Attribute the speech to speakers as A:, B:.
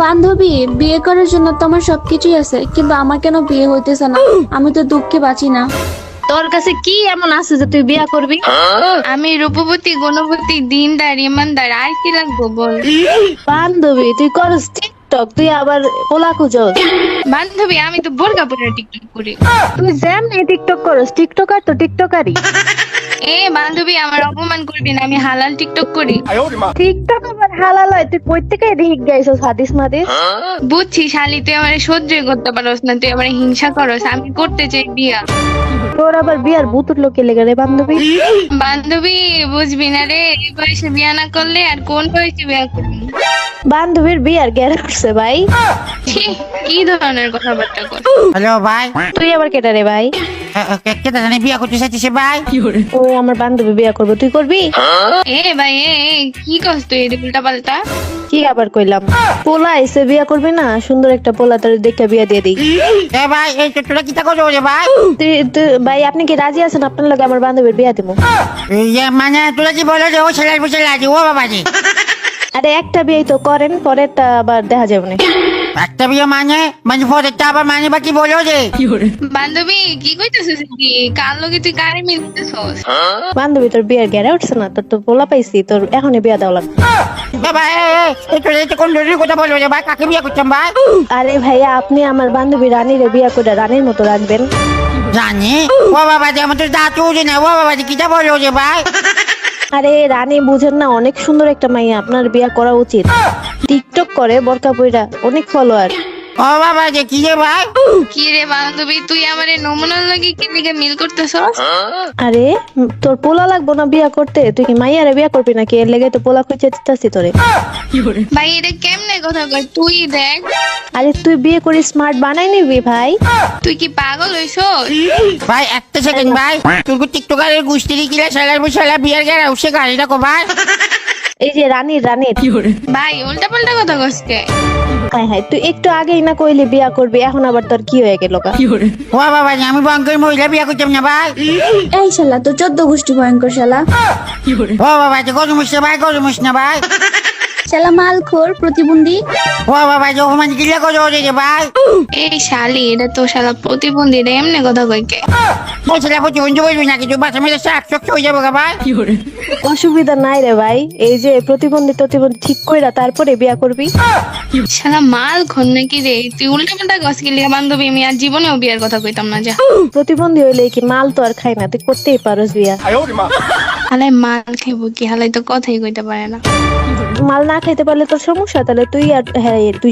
A: বান্ধবী, বিয়ে করার জন্য তোমার সবকিছুই আছে, কিন্তু আমার কেন বিয়ে হইতেছে না? আমি তো দুঃখে বাঁচি না।
B: তোর কাছে কি এমন আছে যে তুই বিয়া করবি? আমি রূপবতী, গুণবতী, দিনদার, ইমানদার, আর কি লাগবো বল?
C: বান্ধবী তুই করস টিকটক, তুই আবার পোলা খুঁজস।
B: বান্ধবী, আমি তো বোরকা পরে টিকটক করি।
C: তুই যেমনি টিকটক করস, টিকটকার তো টিকটকারই।
B: এ বান্ধবী, আমার অপমান করবি না, আমি হালাল টিকটক করি।
C: টিকটক আবার হালাল হয়? তুই কই থেকে রিক গাইছস হাদিস মাদিস?
B: বুঝছি শালি, তুই আমার সহ্যই করতে পারস না, তুই আমার হিংসা করস। আমি করতে চাই বিয়া।
C: তোর আবার বিয়ার ভূতুর লোকে লেগে রে বান্ধবী।
B: বান্ধবী, বুঝবি না রে, এই বয়সে বিয়া না করলে আর কোন বয়সে বিয়া করবি?
C: বান্ধবীর বিয়ার গ্যারা উঠছে ভাই।
B: ছি, কি ধরনের কথাবার্তা কর?
D: হ্যালো ভাই,
C: তুই আবার কেটা রে ভাই?
D: কেটে জানি বিয়া করতে চাইছিস ভাই?
C: ওই আমার বান্ধবী বিয়া করবো, তুই করবি?
B: এ ভাই, কি করছ তুই উল্টা পাল্টা?
C: কি আবার কইলাম? পোলা এসে বিয়া করবি না? সুন্দর একটা পোলা তোর দেখে বিয়া দিয়ে দিই।
D: এ ভাই, এই তোরা কি তা করছো রে ভাই?
C: ভাই আপনি কি রাজি আছেন আপনার লগে আমার বান্ধবীর বিয়া দিব?
D: মানে তোরা কি বলো যে ও ছেলের বসে রাজি? ও বাবা জি,
C: আরে একটা বিয়ে তো করেন, পরেরটা আবার দেখা যাবে না।
D: একটা বিয়ে মানে পরেরটা আবার মানে বা কি বলো যে?
B: বান্ধবী, কি কইতেছিস কি? কার লগে তুই কারে মিলতেছস?
C: বান্ধবী তোর বিয়ের গ্যারা উঠছে না? তোর তো পোলা পাইছি, তোর এখনই বিয়া দেওয়া লাগবে।
D: ভাই তোরা এটা কোন ধরনের কথা বলো রে ভাই? কাকে বিয়ে করতাম ভাই?
C: আরে ভাইয়া, আপনি আমার বান্ধবী রানীরে বিয়া করে রানীর মতো রাখবেন।
D: জানি ও বাবা জি, আমার তো দাঁতও যে না। ও বাবা জি, কিটা বলো যে ভাই?
C: আরে রানী বুঝেন না, অনেক সুন্দর একটা মাইয়া, আপনার বিয়া করা উচিত। টিকটক করে বোরকা পইরা, অনেক ফলোয়ার।
D: ও বাবা জি, কি রে ভাই?
B: কি রে বান্ধবী, তুই আমারে নমুনার লগে কি লিগে মিল করতেছস?
C: আরে তোর পোলা লাগবো না বিয়া করতে? তুই কি মাইয়ারে বিয়া করবি নাকি? এর লেগে তো পোলা খুঁজে দিতেছি তোরে।
B: ভাই, এটা কেমনে কথা কয়? তুই দেখ,
C: আরে তুই বিয়ে করে স্মার্ট বানাই নিবি ভাই।
B: তুই কি পাগল হইছস?
D: ভাই একটা সেকেন্ড ভাই, তোর টিকটকারের গুষ্টির কিলা সালার বসালা বিয়ার গেরা উসে গাড়ি রাখো ভাই।
C: এই যে রানীর
B: ভাই, উল্টা পাল্টা কথা কস কে?
C: হাই হাই, তুই একটু আগেই না কইলি বিয়া করবি, এখন আবার তোর কি হয়ে গেল?
D: ও বাবা জি, আমি বঙ্কের মহিলা বিয়া করতাম না ভাই।
A: এই শালা তো 14 গোষ্ঠী ভয়ঙ্কর শালা।
D: ও বাবা জি, গরমিস না ভাই, গরমিস না ভাই।
A: শালা মালখোর প্রতিবন্ধী।
D: ও বাবা জি, অপমান কিলা করো রে ভাই?
B: এই শালি, এটা তো শালা প্রতিবন্ধী রে, এমনে কথা কই কে?
D: ও ছেলে প্রতিবন্ধী বলবি নাকি? তুই বাসা মেরে শাক চোখ হয়ে যাবো গা ভাই।
C: অসুবিধা নাই রে ভাই, এই যে প্রতিবন্ধী ঠিক কইরা তারপরে বিয়া করবি।
B: শালা মাল খন নাকি রে? তুই উল্টা পাল্টা কস কি লিগা? বান্ধবী, আমি আর জীবনেও বিয়ের কথা কইতাম না। যা,
C: প্রতিবন্ধী হইলে কি মাল তো আর খাই না? তুই করতেই পারস বিয়া।
B: হালাই মাল খাইব কি? হালাই তো কথাই কইতে পারে না।
C: মাল না খাইতে পারলে তোর সমস্যা, তাহলে তুই আর হ্যাঁ তুই